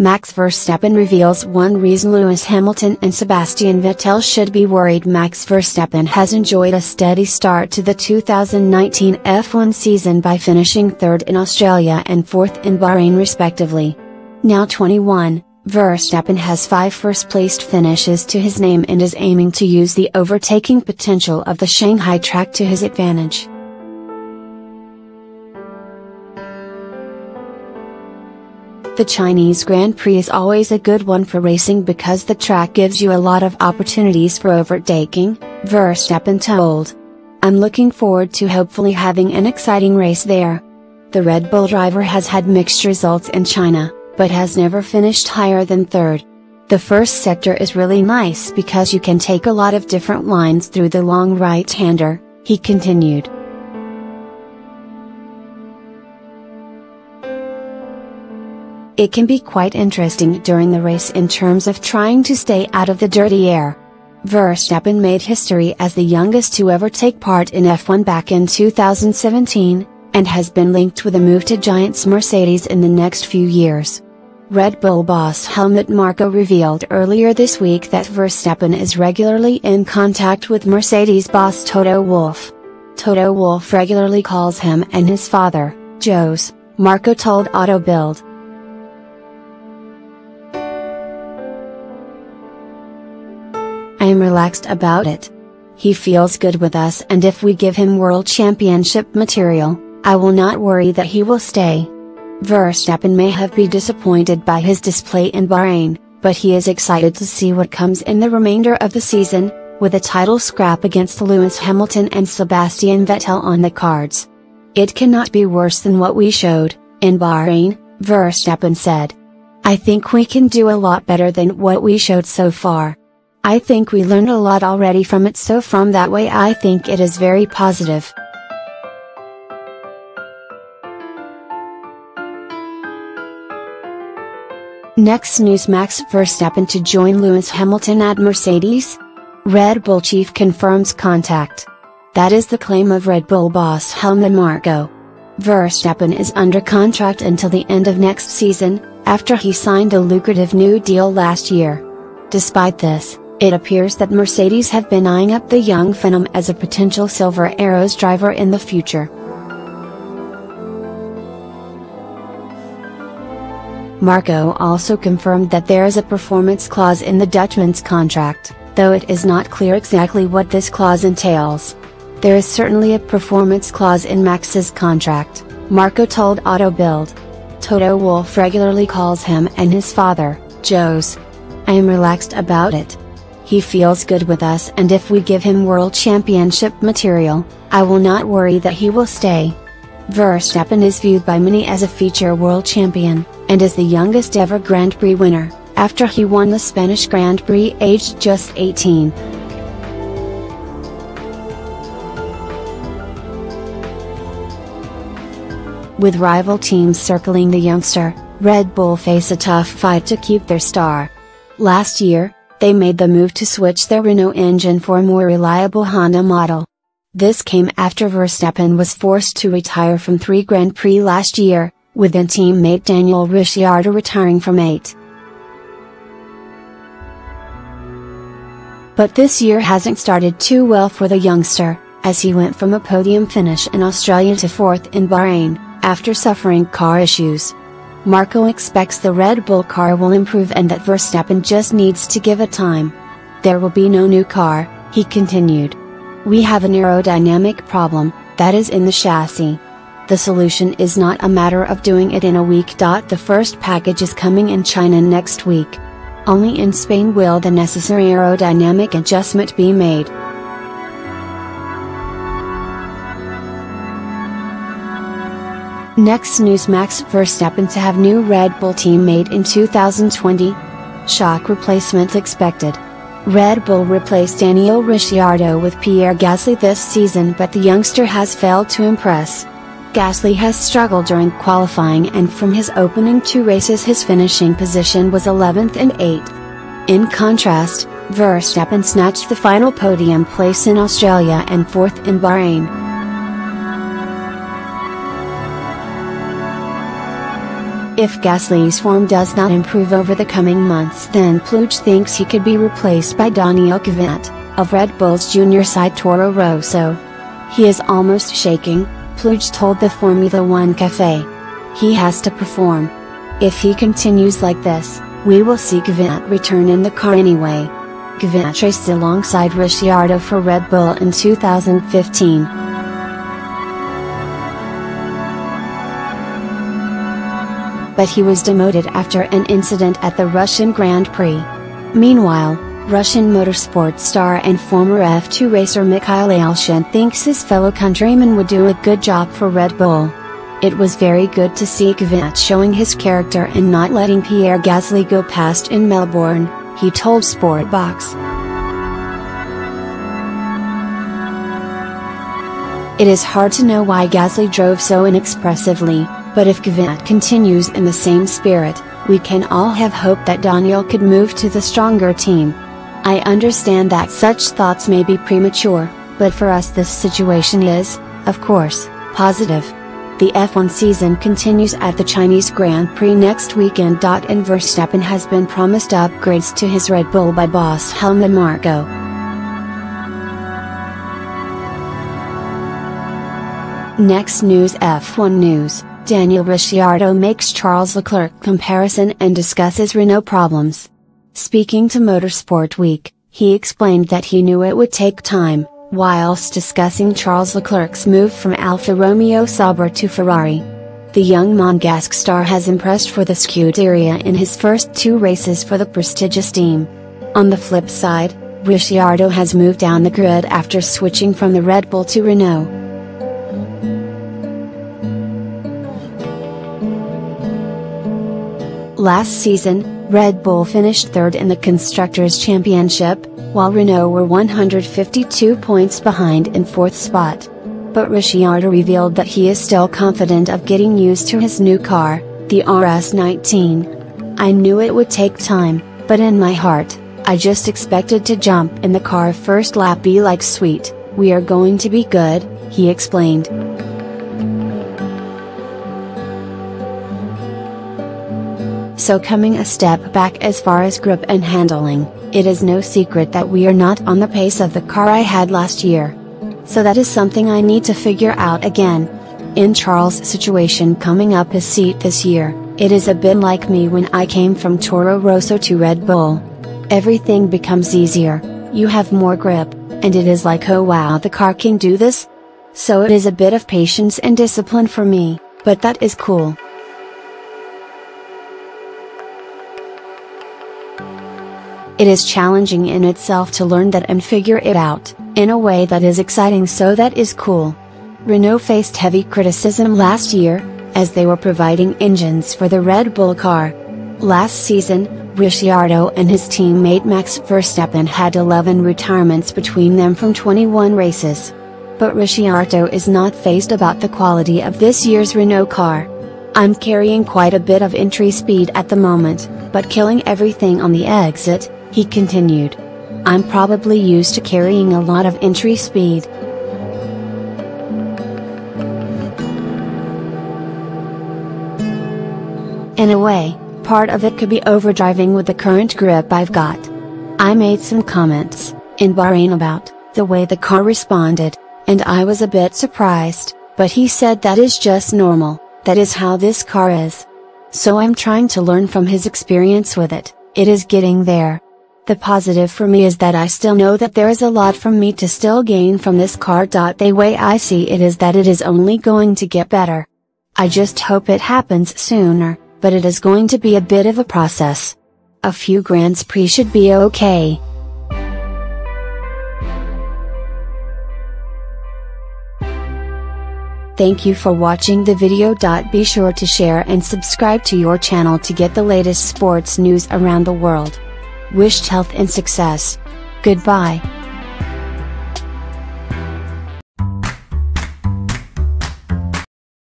Max Verstappen reveals one reason Lewis Hamilton and Sebastian Vettel should be worried. Max Verstappen has enjoyed a steady start to the 2019 F1 season by finishing third in Australia and fourth in Bahrain respectively. Now 21, Verstappen has 5 first-placed finishes to his name and is aiming to use the overtaking potential of the Shanghai track to his advantage. The Chinese Grand Prix is always a good one for racing because the track gives you a lot of opportunities for overtaking, Verstappen told. I'm looking forward to hopefully having an exciting race there. The Red Bull driver has had mixed results in China, but has never finished higher than third. The first sector is really nice because you can take a lot of different lines through the long right-hander, he continued. It can be quite interesting during the race in terms of trying to stay out of the dirty air. Verstappen made history as the youngest to ever take part in F1 back in 2017, and has been linked with a move to Giants Mercedes in the next few years. Red Bull boss Helmut Marko revealed earlier this week that Verstappen is regularly in contact with Mercedes boss Toto Wolff. Toto Wolff regularly calls him and his father, Jos, Marko told Auto Bild. I am relaxed about it. He feels good with us, and if we give him World Championship material, I will not worry that he will stay. Verstappen may have been disappointed by his display in Bahrain, but he is excited to see what comes in the remainder of the season, with a title scrap against Lewis Hamilton and Sebastian Vettel on the cards. It cannot be worse than what we showed in Bahrain, Verstappen said. I think we can do a lot better than what we showed so far. I think we learned a lot already from it, so from that way I think it is very positive. Next news: Max Verstappen to join Lewis Hamilton at Mercedes? Red Bull chief confirms contact. That is the claim of Red Bull boss Helmut Marko. Verstappen is under contract until the end of next season, after he signed a lucrative new deal last year. Despite this, it appears that Mercedes have been eyeing up the young phenom as a potential Silver Arrows driver in the future. Marko also confirmed that there is a performance clause in the Dutchman's contract, though it is not clear exactly what this clause entails. There is certainly a performance clause in Max's contract, Marko told Auto Bild. Toto Wolff regularly calls him and his father, Jos. I am relaxed about it. He feels good with us, and if we give him World Championship material, I will not worry that he will stay. Verstappen is viewed by many as a future world champion, and is the youngest ever Grand Prix winner, after he won the Spanish Grand Prix aged just 18. With rival teams circling the youngster, Red Bull face a tough fight to keep their star. Last year, they made the move to switch their Renault engine for a more reliable Honda model. This came after Verstappen was forced to retire from 3 Grand Prix last year, with then teammate Daniel Ricciardo retiring from 8. But this year hasn't started too well for the youngster, as he went from a podium finish in Australia to 4th in Bahrain, after suffering car issues. Marko expects the Red Bull car will improve and that Verstappen just needs to give it time. There will be no new car, he continued. We have an aerodynamic problem, that is in the chassis. The solution is not a matter of doing it in a week. The first package is coming in China next week. Only in Spain will the necessary aerodynamic adjustment be made. Next news: Max Verstappen to have new Red Bull teammate in 2020? Shock replacement expected. Red Bull replaced Daniel Ricciardo with Pierre Gasly this season, but the youngster has failed to impress. Gasly has struggled during qualifying, and from his opening 2 races his finishing position was 11th and 8th. In contrast, Verstappen snatched the final podium place in Australia and 4th in Bahrain. If Gasly's form does not improve over the coming months, then Pluj thinks he could be replaced by Daniel Kvyat, of Red Bull's junior side Toro Rosso. He is almost shaking, Pluj told the Formula One Cafe. He has to perform. If he continues like this, we will see Kvyat return in the car anyway. Kvyat raced alongside Ricciardo for Red Bull in 2015. But he was demoted after an incident at the Russian Grand Prix. Meanwhile, Russian motorsport star and former F2 racer Mikhail Alshin thinks his fellow countryman would do a good job for Red Bull. It was very good to see Kvyat showing his character and not letting Pierre Gasly go past in Melbourne, he told Sportbox. It is hard to know why Gasly drove so inexpressively, but if Kvyat continues in the same spirit, we can all have hope that Daniel could move to the stronger team. I understand that such thoughts may be premature, but for us this situation is, of course, positive. The F1 season continues at the Chinese Grand Prix next weekend. And Verstappen has been promised upgrades to his Red Bull by boss Helmut Marko. Next news. F1 news. Daniel Ricciardo makes Charles Leclerc comparison and discusses Renault problems. Speaking to Motorsport Week, he explained that he knew it would take time, whilst discussing Charles Leclerc's move from Alfa Romeo Sauber to Ferrari. The young Monegasque star has impressed for the Scuderia in his first 2 races for the prestigious team. On the flip side, Ricciardo has moved down the grid after switching from the Red Bull to Renault. Last season, Red Bull finished third in the Constructors' Championship, while Renault were 152 points behind in 4th spot. But Ricciardo revealed that he is still confident of getting used to his new car, the RS19. I knew it would take time, but in my heart, I just expected to jump in the car first lap. Be like, sweet, we are going to be good, he explained. So coming a step back as far as grip and handling, it is no secret that we are not on the pace of the car I had last year. So that is something I need to figure out again. In Charles' situation coming up his seat this year, it is a bit like me when I came from Toro Rosso to Red Bull. Everything becomes easier, you have more grip, and it is like, oh wow, the car can do this? So it is a bit of patience and discipline for me, but that is cool. It is challenging in itself to learn that and figure it out, in a way that is exciting, so that is cool. Renault faced heavy criticism last year, as they were providing engines for the Red Bull car. Last season, Ricciardo and his teammate Max Verstappen had 11 retirements between them from 21 races. But Ricciardo is not fazed about the quality of this year's Renault car. I'm carrying quite a bit of entry speed at the moment, but killing everything on the exit, he continued. I'm probably used to carrying a lot of entry speed. In a way, part of it could be overdriving with the current grip I've got. I made some comments, in Bahrain about the way the car responded, and I was a bit surprised, but he said that is just normal, that is how this car is. So I'm trying to learn from his experience with it, it is getting there. The positive for me is that I still know that there is a lot for me to still gain from this car. The way I see it is that it is only going to get better. I just hope it happens sooner, but it is going to be a bit of a process. A few Grands Prix should be okay. Thank you for watching the video. Be sure to share and subscribe to your channel to get the latest sports news around the world. Wished health and success. Goodbye.